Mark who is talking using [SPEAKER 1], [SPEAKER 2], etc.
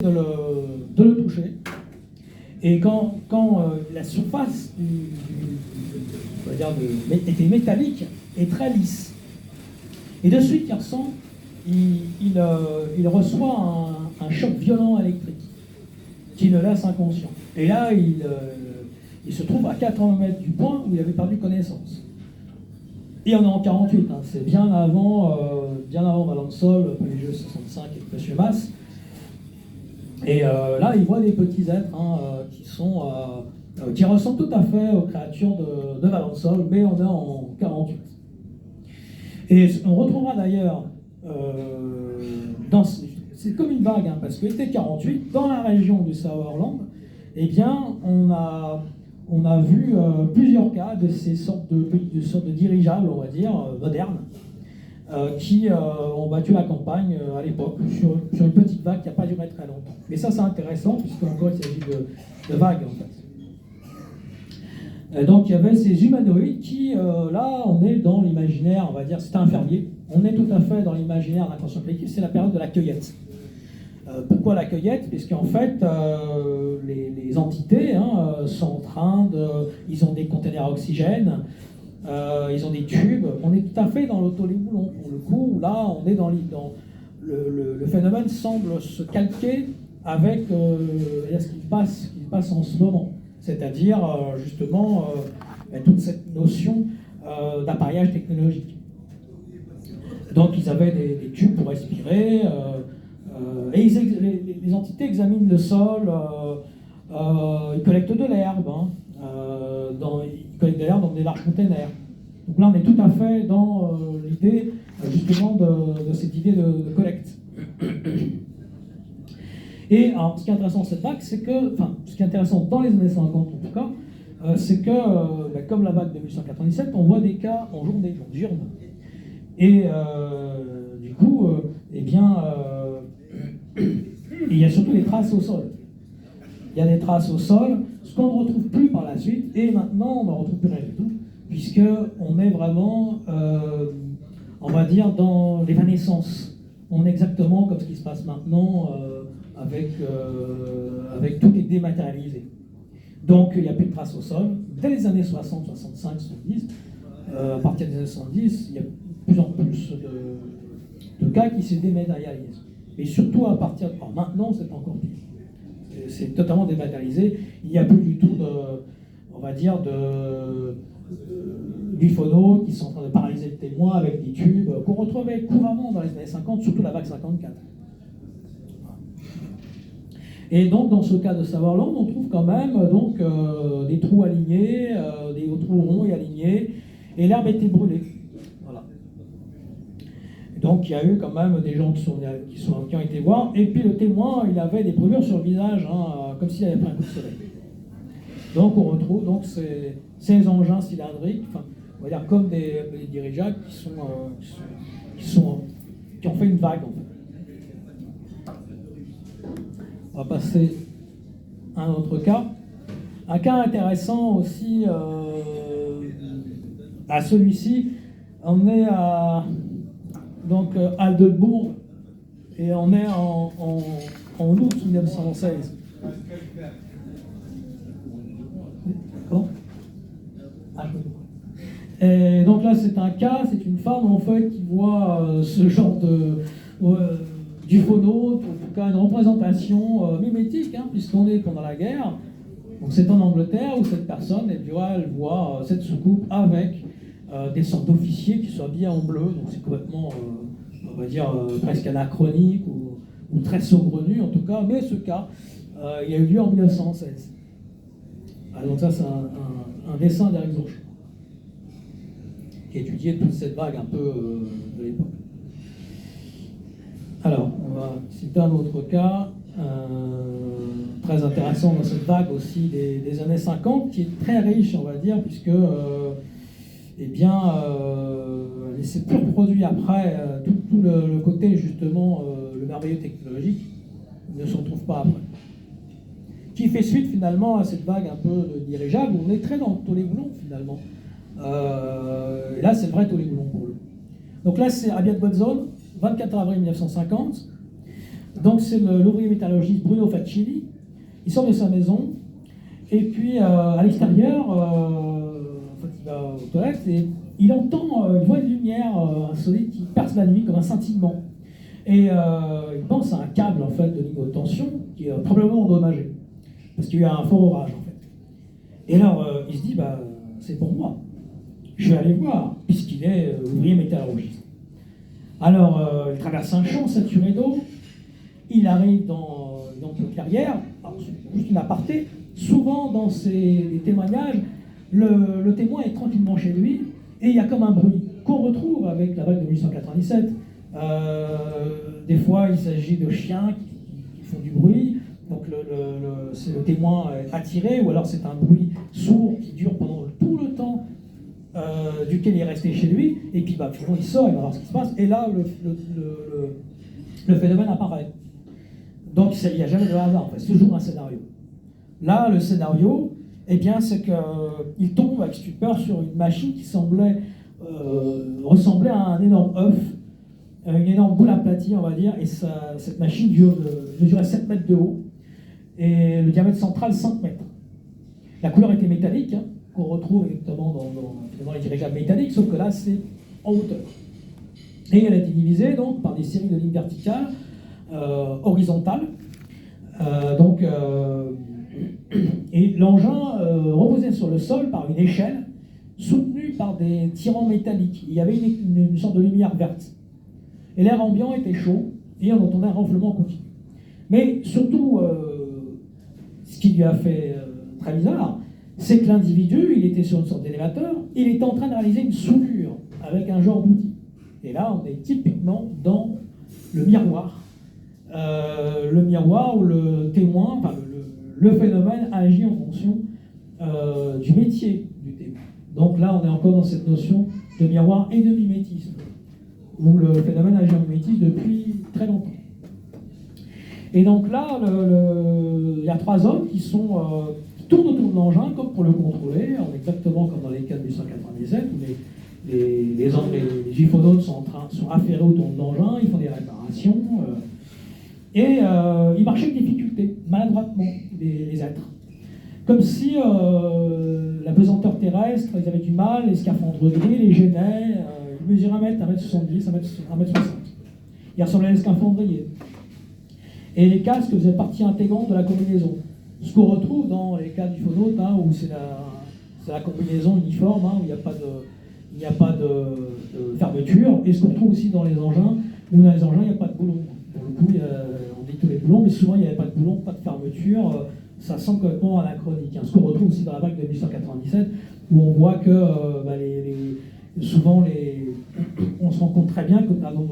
[SPEAKER 1] de le toucher. Et quand la surface on va dire était métallique et très lisse. Et de suite, il ressent, il reçoit un choc violent électrique qui le laisse inconscient. Et là, il se trouve à 80 mètres du point où il avait perdu connaissance. Et on est en 48, hein, c'est bien avant Valensole, les Jeux 65 et Monsieur Mas. Et là, il voit des petits êtres qui ressemblent tout à fait aux créatures de Valensole, mais on est en 48. Et on retrouvera d'ailleurs, c'est comme une vague, hein, parce que l'été 48, dans la région du Sauerland, eh bien, on a vu plusieurs cas de ces sortes de dirigeables, on va dire, modernes, qui ont battu la campagne à l'époque, sur une petite vague qui n'a pas duré très longtemps. Mais ça, c'est intéressant, puisqu'encore il s'agit de vagues, en fait. Donc il y avait ces humanoïdes qui, là, on est dans l'imaginaire, on va dire, c'est un fermier, on est tout à fait dans l'imaginaire d'inconscient collectif, c'est la période de la cueillette. Pourquoi la cueillette? Puisqu'en fait, les entités sont en train ils ont des containers à oxygène, ils ont des tubes, on est tout à fait dans l'auto-léboulon. Pour le coup, là, on est dans le phénomène semble se calquer avec ce qui passe en ce moment. C'est-à-dire, justement, toute cette notion d'appareillage technologique. Donc, ils avaient des tubes pour respirer, et les entités examinent le sol, ils collectent de l'herbe, ils collectent de l'herbe dans des larges containers. Donc là, on est tout à fait dans l'idée, justement, de cette idée de collecte. Et alors, ce qui est intéressant dans cette vague, c'est que, ce qui est intéressant dans les années 50 en tout cas, c'est que, comme la vague de 1897, on voit des cas en journée, en diurne. Et du coup, il y a surtout des traces au sol. Il y a des traces au sol, ce qu'on ne retrouve plus par la suite, et maintenant on ne retrouve plus rien du tout, puisqu'on est vraiment, on va dire, dans l'évanescence. On est exactement comme ce qui se passe maintenant, avec tout qui est dématérialisé. Donc il n'y a plus de traces au sol. Dès les années 60, 65, 70, à partir des années 70, il y a de plus en plus de cas qui se dématérialisent. Et surtout à partir de maintenant, c'est encore pire. C'est totalement dématérialisé. Il n'y a plus du tout du phono qui sont en train de paralyser le témoin avec des tubes qu'on retrouvait couramment dans les années 50, surtout la vague 54. Et donc, dans ce cas de Sauerland, on trouve quand même des trous alignés, des trous ronds et alignés, et l'herbe était brûlée. Voilà. Donc, il y a eu quand même des gens qui ont été voir, et puis le témoin, il avait des brûlures sur le visage, comme s'il avait pris un coup de soleil. Donc, on retrouve ces engins cylindriques, on va dire comme des dirigeables qui ont fait une vague, en fait. On va passer à un autre cas. Un cas intéressant aussi à celui-ci, on est à Aldeburgh et on est en août 1916. Comment ? Et donc là, c'est un cas, c'est une femme en fait qui voit ce genre du phono, en tout cas une représentation mimétique, puisqu'on est pendant la guerre. Donc c'est en Angleterre où cette personne, elle voit cette soucoupe avec des sortes d'officiers qui sont habillés en bleu. Donc c'est complètement, on va dire, presque anachronique ou très saugrenu en tout cas. Mais ce cas, il a eu lieu en 1916. Donc ça, c'est un dessin d'Eric Zoch, qui étudiait toute cette vague un peu de l'époque. Alors, on va citer un autre cas très intéressant dans cette vague aussi des années 50, qui est très riche, on va dire, puisque il s'est plus reproduit après tout le côté, justement, le merveilleux technologique ne se retrouve pas après. Qui fait suite, finalement, à cette vague un peu de dirigeable, où on est très dans le tollé-boulon, finalement. Et là, c'est le vrai tollé-boulon pour eux. Donc là, c'est Abiad Bodzon, 24 avril 1950. Donc c'est l'ouvrier métallurgiste Bruno Faccini. Il sort de sa maison, et puis à l'extérieur, en fait, il va aux toilettes, et il entend, il voit une lumière insolite qui perce la nuit comme un scintillement. Et il pense à un câble en fait, de ligne haute tension qui est probablement endommagé, parce qu'il y a eu un fort orage en fait. Et alors il se dit, bah, c'est pour moi, je vais aller voir, puisqu'il est ouvrier métallurgiste. Alors il traverse un champ saturé d'eau, il arrive dans une clairière, juste une aparté. Souvent dans ces témoignages, le témoin est tranquillement chez lui, et il y a comme un bruit qu'on retrouve avec la vague de 1897. Des fois, il s'agit de chiens qui font du bruit, donc c'est le témoin attiré, ou alors c'est un bruit sourd qui dure pendant tout le temps duquel il est resté chez lui, et puis bah, finalement il sort, il va voir ce qui se passe, et là le phénomène apparaît. Donc il n'y a jamais de hasard, en fait, c'est toujours un scénario. Là, le scénario, eh bien, c'est qu'il tombe avec stupeur sur une machine qui semblait ressembler à un énorme œuf, une énorme boule aplatie, on va dire, et cette machine mesurait 7 mètres de haut, et le diamètre central 5 mètres. La couleur était métallique, hein, qu'on retrouve notamment dans les dirigeables métalliques, sauf que là, c'est en hauteur. Et elle a été divisée donc, par des séries de lignes verticales, horizontales, et l'engin reposait sur le sol par une échelle soutenue par des tirants métalliques. Il y avait une sorte de lumière verte. Et l'air ambiant était chaud, et on entendait un renflement continu. Mais surtout, ce qui lui a fait très bizarre, c'est que l'individu, il était sur une sorte d'élévateur, il était en train de réaliser une soudure avec un genre d'outil. Et là, on est typiquement dans le miroir. Le miroir où le témoin, enfin le phénomène agit en fonction du métier du témoin. Donc là, on est encore dans cette notion de miroir et de mimétisme, où le phénomène agit en mimétisme depuis très longtemps. Et donc là, il y a 3 hommes qui tournent autour de l'engin comme pour le contrôler, exactement comme dans les cas de 1897, où les gyphonautes sont affairés autour de l'engin, ils font des réparations, et ils marchaient avec difficulté, maladroitement, les êtres. Comme si la pesanteur terrestre, ils avaient du mal, les scaphandres gris les gênaient, ils mesuraient 1m70, 1m60. Ils ressemblaient à des scaphandriers. Et les casques faisaient partie intégrante de la combinaison. Ce qu'on retrouve dans les cas du phonaute, hein, où c'est la combinaison uniforme, hein, où il n'y a pas de fermeture, et ce qu'on retrouve aussi dans les engins, où dans les engins, il n'y a pas de boulon. Pour le coup, on dit tous les boulons, mais souvent, il n'y avait pas de boulon, pas de fermeture, ça semble complètement anachronique. Hein. Ce qu'on retrouve aussi dans la vague de 1897, où on voit que souvent, on se rend compte très bien que,